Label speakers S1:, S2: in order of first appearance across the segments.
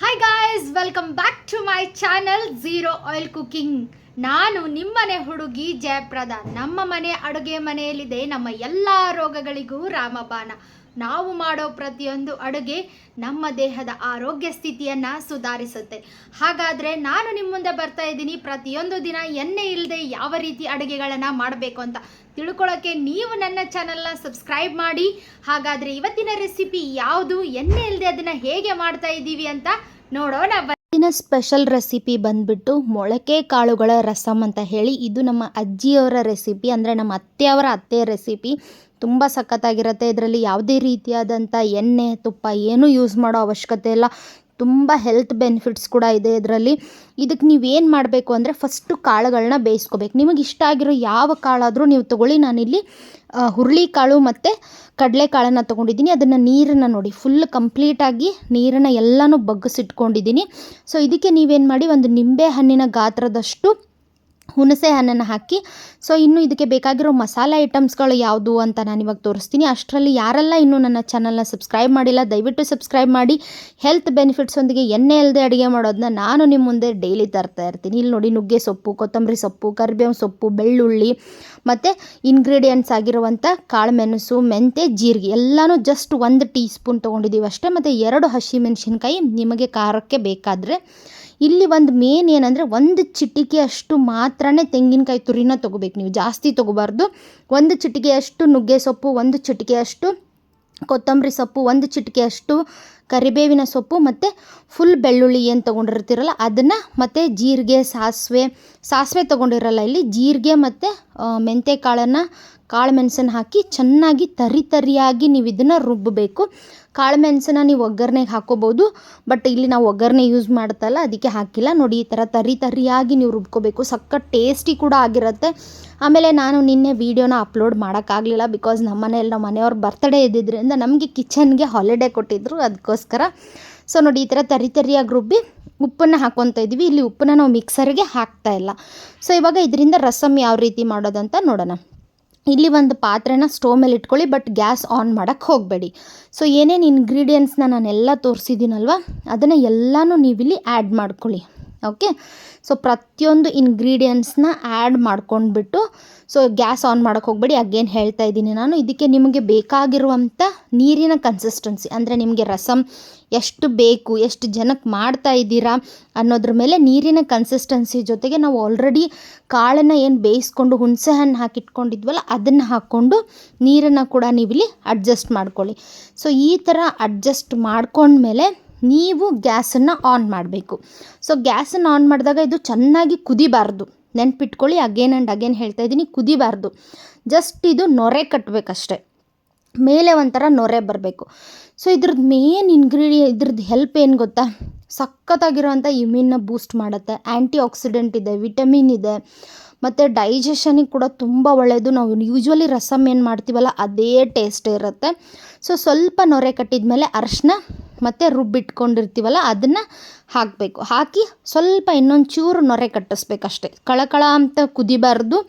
S1: Hi guys, welcome back to my channel zero oil cooking. ನಾನು ನಿಮ್ಮನೆ ಹುಡುಗಿ ಜಯಪ್ರದ. ನಮ್ಮ ಮನೆ ಅಡುಗೆ ಮನೆಯಲ್ಲಿದೆ ನಮ್ಮ ಎಲ್ಲ ರೋಗಗಳಿಗೂ ರಾಮಬಾಣ. ನಾವು ಮಾಡೋ ಪ್ರತಿಯೊಂದು ಅಡುಗೆ ನಮ್ಮ ದೇಹದ ಆರೋಗ್ಯ ಸ್ಥಿತಿಯನ್ನು ಸುಧಾರಿಸುತ್ತೆ. ಹಾಗಾದರೆ ನಾನು ನಿಮ್ಮ ಮುಂದೆ ಬರ್ತಾ ಇದ್ದೀನಿ ಪ್ರತಿಯೊಂದು ದಿನ ಎಣ್ಣೆ ಇಲ್ಲದೆ ಯಾವ ರೀತಿ ಅಡುಗೆಗಳನ್ನು ಮಾಡಬೇಕು ಅಂತ ತಿಳ್ಕೊಳ್ಳೋಕ್ಕೆ ನೀವು ನನ್ನ ಚಾನಲ್ನ ಸಬ್ಸ್ಕ್ರೈಬ್ ಮಾಡಿ. ಹಾಗಾದರೆ ಇವತ್ತಿನ ರೆಸಿಪಿ ಯಾವುದು, ಎಣ್ಣೆ ಇಲ್ಲದೆ ಅದನ್ನು ಹೇಗೆ ಮಾಡ್ತಾ ಇದ್ದೀವಿ ಅಂತ ನೋಡೋಣ. ಇವತ್ತಿನ ಸ್ಪೆಷಲ್ ರೆಸಿಪಿ ಬಂದ್ಬಿಟ್ಟು ಮೊಳಕೆ ಕಾಳುಗಳ ರಸಮ್ ಅಂತ ಹೇಳಿ. ಇದು ನಮ್ಮ ಅಜ್ಜಿಯವರ ರೆಸಿಪಿ, ಅಂದರೆ ನಮ್ಮ ಅತ್ತೆಯವರ ಅತ್ತೆಯ ರೆಸಿಪಿ. ತುಂಬ ಸಖತ್ತಾಗಿರುತ್ತೆ. ಇದರಲ್ಲಿ ಯಾವುದೇ ರೀತಿಯಾದಂಥ ಎಣ್ಣೆ ತುಪ್ಪ ಏನೂ ಯೂಸ್ ಮಾಡೋ ಅವಶ್ಯಕತೆ ಇಲ್ಲ. ತುಂಬ ಹೆಲ್ತ್ ಬೆನಿಫಿಟ್ಸ್ ಕೂಡ ಇದೆ ಇದರಲ್ಲಿ. ಇದಕ್ಕೆ ನೀವೇನು ಮಾಡಬೇಕು ಅಂದರೆ ಫಸ್ಟು ಕಾಳುಗಳನ್ನ ಬೇಯಿಸ್ಕೋಬೇಕು. ನಿಮಗೆ ಇಷ್ಟ ಆಗಿರೋ ಯಾವ ಕಾಳಾದರೂ ನೀವು ತೊಗೊಳ್ಳಿ. ನಾನಿಲ್ಲಿ ಹುರುಳಿಕಾಳು ಮತ್ತು ಕಡಲೆಕಾಳನ್ನು ತೊಗೊಂಡಿದ್ದೀನಿ. ಅದನ್ನು ನೀರನ್ನು ನೋಡಿ ಫುಲ್ ಕಂಪ್ಲೀಟಾಗಿ ನೀರನ್ನು ಎಲ್ಲನೂ ಬಗ್ಗಿಸಿಟ್ಕೊಂಡಿದ್ದೀನಿ. ಸೊ ಇದಕ್ಕೆ ನೀವೇನು ಮಾಡಿ, ಒಂದು ನಿಂಬೆ ಹಣ್ಣಿನ ಗಾತ್ರದಷ್ಟು ಹುಣಸೆ ಹಣ್ಣನ್ನು ಹಾಕಿ. ಸೊ ಇನ್ನು ಇದಕ್ಕೆ ಬೇಕಾಗಿರೋ ಮಸಾಲೆ ಐಟಮ್ಸ್ಗಳು ಯಾವುದು ಅಂತ ನಾನು ಇವಾಗ ತೋರಿಸ್ತೀನಿ. ಅಷ್ಟರಲ್ಲಿ ಯಾರೆಲ್ಲ ಇನ್ನೂ ನನ್ನ ಚಾನಲ್ನ ಸಬ್ಸ್ಕ್ರೈಬ್ ಮಾಡಿಲ್ಲ, ದಯವಿಟ್ಟು ಸಬ್ಸ್ಕ್ರೈಬ್ ಮಾಡಿ. ಹೆಲ್ತ್ ಬೆನಿಫಿಟ್ಸೊಂದಿಗೆ ಎಣ್ಣೆ ಇಲ್ಲದೆ ಅಡುಗೆ ಮಾಡೋದನ್ನ ನಾನು ನಿಮ್ಮ ಮುಂದೆ ಡೈಲಿ ತರ್ತಾ ಇರ್ತೀನಿ. ಇಲ್ಲಿ ನೋಡಿ, ನುಗ್ಗೆ ಸೊಪ್ಪು, ಕೊತ್ತಂಬರಿ ಸೊಪ್ಪು, ಕರಿಬೇವು ಸೊಪ್ಪು, ಬೆಳ್ಳುಳ್ಳಿ ಮತ್ತು ಇಂಗ್ರೀಡಿಯೆಂಟ್ಸ್ ಆಗಿರುವಂಥ ಕಾಳುಮೆಣಸು, ಮೆಂತೆ, ಜೀರಿಗೆ ಎಲ್ಲನೂ ಜಸ್ಟ್ 1 ಟೀ ಸ್ಪೂನ್ ತೊಗೊಂಡಿದ್ದೀವಿ ಅಷ್ಟೇ. ಮತ್ತು 2 ಹಸಿಮೆಣಸಿನ್ಕಾಯಿ ನಿಮಗೆ ಖಾರಕ್ಕೆ ಬೇಕಾದರೆ. ಇಲ್ಲಿ ಒಂದು ಮೇನ್ ಏನಂದರೆ, 1 ಚಿಟಿಕೆಯಷ್ಟು ಮಾತ್ರನೇ ತೆಂಗಿನಕಾಯಿ ತುರಿನ ತೊಗೋಬೇಕು ನೀವು, ಜಾಸ್ತಿ ತೊಗೋಬಾರ್ದು. 1 ಚಿಟಿಕೆಯಷ್ಟು ನುಗ್ಗೆ ಸೊಪ್ಪು, 1 ಚಿಟಿಕೆಯಷ್ಟು ಕೊತ್ತಂಬರಿ ಸೊಪ್ಪು, 1 ಚಿಟಿಕೆಯಷ್ಟು ಕರಿಬೇವಿನ ಸೊಪ್ಪು ಮತ್ತು ಫುಲ್ ಬೆಳ್ಳುಳ್ಳಿ ಏನು ತೊಗೊಂಡಿರ್ತೀರಲ್ಲ ಅದನ್ನು, ಮತ್ತು ಜೀರಿಗೆ, ಸಾಸಿವೆ ತೊಗೊಂಡಿರಲ್ಲ ಇಲ್ಲಿ, ಜೀರಿಗೆ ಮತ್ತು ಮೆಂತೆ ಕಾಳು ಮೆಣಸನ್ನು ಹಾಕಿ ಚೆನ್ನಾಗಿ ತರಿಯಾಗಿ ನೀವು ಇದನ್ನು ರುಬ್ಬಬೇಕು. ಕಾಳು ಮೆಣಸನ್ನ ನೀವು ಒಗ್ಗರಣೆಗೆ ಹಾಕೋಬೋದು, ಬಟ್ ಇಲ್ಲಿ ನಾವು ಒಗ್ಗರಣೆ ಯೂಸ್ ಮಾಡ್ತಲ್ಲ ಅದಕ್ಕೆ ಹಾಕಿಲ್ಲ. ನೋಡಿ, ಈ ಥರ ತರಿಯಾಗಿ ನೀವು ರುಬ್ಕೋಬೇಕು. ಸಖತ್ ಟೇಸ್ಟಿ ಕೂಡ ಆಗಿರುತ್ತೆ. ಆಮೇಲೆ ನಾನು ನಿನ್ನೆ ವೀಡಿಯೋನ ಅಪ್ಲೋಡ್ ಮಾಡೋಕ್ಕಾಗಲಿಲ್ಲ, ಬಿಕಾಸ್ ನಮ್ಮ ಮನೆಯವ್ರ ಬರ್ತ್ಡೇ ಇದ್ದಿದ್ದರಿಂದ ನಮಗೆ ಕಿಚನ್ಗೆ ಹಾಲಿಡೇ ಕೊಟ್ಟಿದ್ದರು, ಅದಕ್ಕೋಸ್ಕರ. ಸೊ ನೋಡಿ, ಈ ಥರ ತರಿಯಾಗಿ ರುಬ್ಬಿ ಉಪ್ಪನ್ನು ಹಾಕ್ಕೊತಾ ಇದ್ದೀವಿ. ಇಲ್ಲಿ ಉಪ್ಪನ್ನು ನಾವು ಮಿಕ್ಸರ್ಗೆ ಹಾಕ್ತಾಯಿಲ್ಲ. ಸೊ ಇವಾಗ ಇದರಿಂದ ರಸಮ್ ಯಾವ ರೀತಿ ಮಾಡೋದಂತ ನೋಡೋಣ. ಇಲ್ಲಿ ಒಂದು ಪಾತ್ರೆನ ಸ್ಟೋವ್ ಮೇಲೆ ಇಟ್ಕೊಳ್ಳಿ, ಬಟ್ ಗ್ಯಾಸ್ ಆನ್ ಮಾಡೋಕ್ಕೆ ಹೋಗಬೇಡಿ. ಸೊ ಏನೇನು ಇಂಗ್ರೀಡಿಯೆಂಟ್ಸ್ನ ನಾನೆಲ್ಲ ತೋರಿಸಿದ್ದೀನಲ್ವ ಅದನ್ನು ಎಲ್ಲನೂ ನೀವಿಲ್ಲಿ ಆ್ಯಡ್ ಮಾಡ್ಕೊಳ್ಳಿ. ಓಕೆ, ಸೊ ಪ್ರತಿಯೊಂದು ಇಂಗ್ರೀಡಿಯೆಂಟ್ಸ್ನ ಆ್ಯಡ್ ಮಾಡ್ಕೊಂಡ್ಬಿಟ್ಟು, ಸೊ ಗ್ಯಾಸ್ ಆನ್ ಮಾಡೋಕ್ಕೆ ಹೋಗಬೇಡಿ. ಅಗೇನ್ ಹೇಳ್ತಾ ಇದ್ದೀನಿ ನಾನು. ಇದಕ್ಕೆ ನಿಮಗೆ ಬೇಕಾಗಿರುವಂಥ ನೀರಿನ ಕನ್ಸಿಸ್ಟೆನ್ಸಿ, ಅಂದರೆ ನಿಮಗೆ ರಸಮ್ ಎಷ್ಟು ಬೇಕು, ಎಷ್ಟು ಜನಕ್ಕೆ ಮಾಡ್ತಾ ಇದ್ದೀರಾ ಅನ್ನೋದ್ರ ಮೇಲೆ ನೀರಿನ ಕನ್ಸಿಸ್ಟೆನ್ಸಿ ಜೊತೆಗೆ ನಾವು ಆಲ್ರೆಡಿ ಕಾಳನ್ನು ಏನು ಬೇಯಿಸ್ಕೊಂಡು ಹುಣಸೆ ಹಣ್ಣು ಹಾಕಿಟ್ಕೊಂಡಿದ್ವಲ್ಲ ಅದನ್ನು ಹಾಕ್ಕೊಂಡು ನೀರನ್ನು ಕೂಡ ನೀವಿಲ್ಲಿ ಅಡ್ಜಸ್ಟ್ ಮಾಡ್ಕೊಳ್ಳಿ. ಸೊ ಈ ಥರ ಅಡ್ಜಸ್ಟ್ ಮಾಡ್ಕೊಂಡ್ಮೇಲೆ ನೀವು ಗ್ಯಾಸನ್ನು ಆನ್ ಮಾಡಬೇಕು. ಸೊ ಗ್ಯಾಸನ್ನು ಆನ್ ಮಾಡಿದಾಗ ಇದು ಚೆನ್ನಾಗಿ ಕುದಿಬಾರ್ದು, ನೆನ್ಪಿಟ್ಕೊಳ್ಳಿ. ಅಗೇನ್ ಆ್ಯಂಡ್ ಅಗೇನ್ ಹೇಳ್ತಾ ಇದ್ದೀನಿ, ಕುದಿಬಾರ್ದು. ಜಸ್ಟ್ ಇದು ನೊರೆ ಕಟ್ಟಬೇಕಷ್ಟೆ, ಮೇಲೆ ಒಂಥರ ನೊರೆ ಬರಬೇಕು. ಸೊ ಇದ್ರದ್ದು ಮೇನ್ ಇದ್ರದ್ದು ಹೆಲ್ಪ್ ಏನು ಗೊತ್ತಾ, ಸಖತ್ತಾಗಿರೋವಂಥ ಇಮ್ಯೂನ್ನ ಬೂಸ್ಟ್ ಮಾಡುತ್ತೆ, ಆ್ಯಂಟಿ ಆಕ್ಸಿಡೆಂಟ್ ಇದೆ, ವಿಟಮಿನ್ ಇದೆ, ಮತ್ತು ಡೈಜೆಷನಿಗೆ ಕೂಡ ತುಂಬ ಒಳ್ಳೆಯದು. ನಾವು ಯೂಶ್ವಲಿ ರಸಮ್ ಏನು ಮಾಡ್ತೀವಲ್ಲ ಅದೇ ಟೇಸ್ಟ್ ಇರುತ್ತೆ. ಸೊ ಸ್ವಲ್ಪ ನೊರೆ ಕಟ್ಟಿದ ಮೇಲೆ ಅರಿಶಿನ ಮತ್ತು ರುಬ್ಬಿಟ್ಕೊಂಡಿರ್ತೀವಲ್ಲ ಅದನ್ನು ಹಾಕಬೇಕು. ಹಾಕಿ ಸ್ವಲ್ಪ ಇನ್ನೊಂದು ಚೂರು ನೊರೆ ಕಟ್ಟಿಸ್ಬೇಕಷ್ಟೆ. ಕಳಕಳ ಅಂತ ಕುದಿಬಾರ್ದು,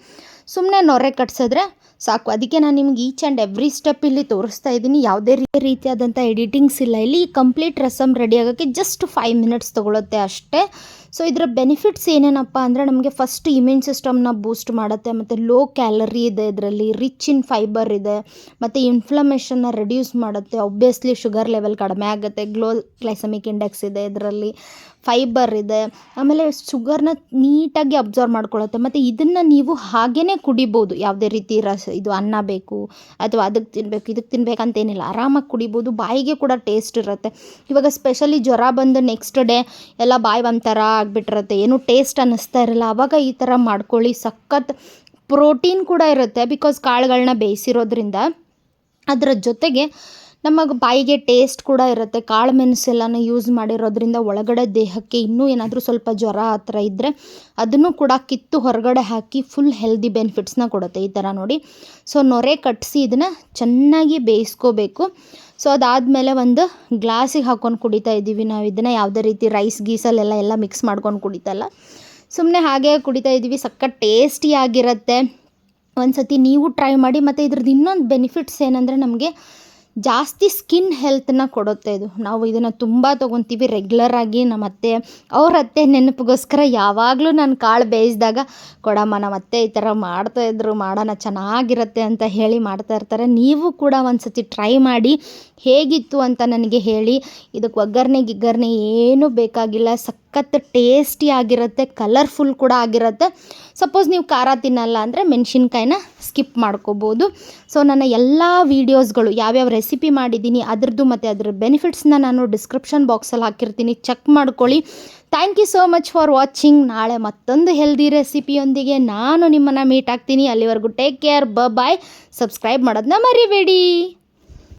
S1: ಸುಮ್ಮನೆ ನೊರೆ ಕಟ್ಸಿದ್ರೆ ಸಾಕು. ಅದಕ್ಕೆ ನಾನು ನಿಮ್ಗೆ ಈಚ್ ಆ್ಯಂಡ್ ಎವ್ರಿ ಸ್ಟೆಪ್ ಇಲ್ಲಿ ತೋರಿಸ್ತಾ ಇದ್ದೀನಿ. ಯಾವುದೇ ರೀತಿಯಾದಂಥ ಎಡಿಟಿಂಗ್ಸ್ ಇಲ್ಲ ಇಲ್ಲಿ. ಕಂಪ್ಲೀಟ್ ರಸಮ್ ರೆಡಿ ಆಗೋಕ್ಕೆ ಜಸ್ಟ್ 5 ಮಿನಿಟ್ಸ್ ತೊಗೊಳುತ್ತೆ ಅಷ್ಟೇ. ಸೊ ಇದರ ಬೆನಿಫಿಟ್ಸ್ ಏನೇನಪ್ಪ ಅಂದರೆ, ನಮಗೆ ಫಸ್ಟ್ ಇಮ್ಯೂನ್ ಸಿಸ್ಟಮ್ನ ಬೂಸ್ಟ್ ಮಾಡುತ್ತೆ, ಮತ್ತು ಲೋ ಕ್ಯಾಲರಿ ಇದೆ ಇದರಲ್ಲಿ, ರಿಚ್ ಇನ್ ಫೈಬರ್ ಇದೆ, ಮತ್ತು ಇನ್ಫ್ಲಮೇಷನ್ನ ರೆಡ್ಯೂಸ್ ಮಾಡುತ್ತೆ. ಒಬ್ವಿಯಸ್ಲಿ ಶುಗರ್ ಲೆವೆಲ್ ಕಡಿಮೆ ಆಗುತ್ತೆ, ಗ್ಲೈಸೆಮಿಕ್ ಇಂಡೆಕ್ಸ್ ಇದೆ ಇದರಲ್ಲಿ, ಫೈಬರ್ ಇದೆ, ಆಮೇಲೆ ಶುಗರ್ನ ನೀಟಾಗಿ ಅಬ್ಸರ್ವ್ ಮಾಡ್ಕೊಳ್ಳುತ್ತೆ. ಮತ್ತು ಇದನ್ನು ನೀವು ಹಾಗೇ ಕುಡಿಬೋದು. ಯಾವುದೇ ರೀತಿ ಇದು ಅನ್ನ ಬೇಕು ಅಥವಾ ಅದಕ್ಕೆ ತಿನ್ನಬೇಕು ಇದಕ್ಕೆ ತಿನ್ನಬೇಕಂತೇನಿಲ್ಲ, ಆರಾಮಾಗಿ ಕುಡಿಬೋದು. ಬಾಯಿಗೆ ಕೂಡ ಟೇಸ್ಟ್ ಇರುತ್ತೆ. ಇವಾಗ ಸ್ಪೆಷಲಿ ಜ್ವರ ಬಂದು ನೆಕ್ಸ್ಟ್ ಡೇ ಎಲ್ಲ ಬಾಯಿ ಒಂಥರ ಆಗಿಬಿಟ್ಟಿರುತ್ತೆ, ಏನೂ ಟೇಸ್ಟ್ ಅನ್ನಿಸ್ತಾ ಇರಲ್ಲ, ಆವಾಗ ಈ ಥರ ಮಾಡ್ಕೊಳ್ಳಿ. ಸಖತ್ ಪ್ರೋಟೀನ್ ಕೂಡ ಇರುತ್ತೆ, ಬಿಕಾಸ್ ಕಾಳುಗಳನ್ನ ಬೇಯಿಸಿರೋದ್ರಿಂದ. ಅದರ ಜೊತೆಗೆ ನಮಗೆ ಬಾಯಿಗೆ ಟೇಸ್ಟ್ ಕೂಡ ಇರುತ್ತೆ. ಕಾಳು ಮೆಣಸೆಲ್ಲನೂ ಯೂಸ್ ಮಾಡಿರೋದ್ರಿಂದ ಒಳಗಡೆ ದೇಹಕ್ಕೆ ಇನ್ನೂ ಏನಾದರೂ ಸ್ವಲ್ಪ ಜ್ವರ ಆ ಥರ ಇದ್ದರೆ ಅದನ್ನು ಕೂಡ ಕಿತ್ತು ಹೊರಗಡೆ ಹಾಕಿ ಫುಲ್ ಹೆಲ್ದಿ ಬೆನಿಫಿಟ್ಸ್ನ ಕೊಡುತ್ತೆ. ಈ ಥರ ನೋಡಿ. ಸೊ ನೊರೆ ಕಟ್ಟಿಸಿ ಇದನ್ನು ಚೆನ್ನಾಗಿ ಬೇಯಿಸ್ಕೋಬೇಕು. ಸೊ ಅದಾದಮೇಲೆ ಒಂದು ಗ್ಲಾಸಿಗೆ ಹಾಕ್ಕೊಂಡು ಕುಡಿತಾ ಇದ್ದೀವಿ ನಾವು ಇದನ್ನು. ಯಾವುದೇ ರೀತಿ ರೈಸ್ ಗೀಸಲ್ಲೆಲ್ಲ ಮಿಕ್ಸ್ ಮಾಡ್ಕೊಂಡು ಕುಡಿತಲ್ಲ, ಸುಮ್ಮನೆ ಹಾಗೆ ಕುಡಿತಾ ಇದ್ದೀವಿ. ಸಖತ್ ಟೇಸ್ಟಿಯಾಗಿರುತ್ತೆ. ಒಂದು ಸತಿ ನೀವು ಟ್ರೈ ಮಾಡಿ. ಮತ್ತು ಇದ್ರದ್ದು ಇನ್ನೊಂದು ಬೆನಿಫಿಟ್ಸ್ ಏನಂದರೆ, ನಮಗೆ ಜಾಸ್ತಿ ಸ್ಕಿನ್ ಹೆಲ್ತನ್ನ ಕೊಡುತ್ತೆ ಇದು. ನಾವು ಇದನ್ನು ತುಂಬ ತೊಗೊತೀವಿ ರೆಗ್ಯುಲರಾಗಿ. ನಮ್ಮ ಅತ್ತೆ ಅವ್ರ ಅತ್ತೆ ನೆನಪಿಗೋಸ್ಕರ ಯಾವಾಗಲೂ ನಾನು ಕಾಳು ಬೇಯಿಸಿದಾಗ ಕೊಡಮ್ಮ ನಮ್ಮ ಅತ್ತೆ ಈ ಥರ ಮಾಡ್ತಾಯಿದ್ರು, ಮಾಡೋಣ ಚೆನ್ನಾಗಿರುತ್ತೆ ಅಂತ ಹೇಳಿ ಮಾಡ್ತಾಯಿರ್ತಾರೆ. ನೀವು ಕೂಡ ಒಂದು ಸತಿ ಟ್ರೈ ಮಾಡಿ ಹೇಗಿತ್ತು ಅಂತ ನನಗೆ ಹೇಳಿ. ಇದಕ್ಕೆ ಒಗ್ಗರಣೆ ಗಿಗ್ಗರಣೆ ಏನೂ ಬೇಕಾಗಿಲ್ಲ, ಸಖತ್ ಟೇಸ್ಟಿ ಆಗಿರುತ್ತೆ, ಕಲರ್ಫುಲ್ ಕೂಡ ಆಗಿರುತ್ತೆ. ಸಪೋಸ್ ನೀವು ಖಾರ ತಿನ್ನಲ್ಲ ಅಂದರೆ ಮೆಣಸಿನ್ಕಾಯಿನ ಸ್ಕಿಪ್ ಮಾಡ್ಕೋಬೋದು. ಸೊ ನನ್ನ ಎಲ್ಲ ವೀಡಿಯೋಸ್ಗಳು ಯಾವ್ಯಾವ ರೆಸಿಪಿ ಮಾಡಿದ್ದೀನಿ ಅದರದ್ದು ಮತ್ತು ಅದರ ಬೆನಿಫಿಟ್ಸ್ನ ನಾನು ಡಿಸ್ಕ್ರಿಪ್ಷನ್ ಬಾಕ್ಸಲ್ಲಿ ಹಾಕಿರ್ತೀನಿ, ಚೆಕ್ ಮಾಡ್ಕೊಳ್ಳಿ. Thank you so much for watching. ನಾಳೆ ಮತ್ತೊಂದು ಹೆಲ್ದಿ ರೆಸಿಪಿಯೊಂದಿಗೆ ನಾನು ನಿಮ್ಮನ್ನು ಮೀಟ್ ಆಗ್ತೀನಿ. ಅಲ್ಲಿವರೆಗೂ ಟೇಕ್ ಕೇರ್, ಬಾಯ್. ಸಬ್ಸ್ಕ್ರೈಬ್ ಮಾಡೋದನ್ನ ಮರಿಬೇಡಿ.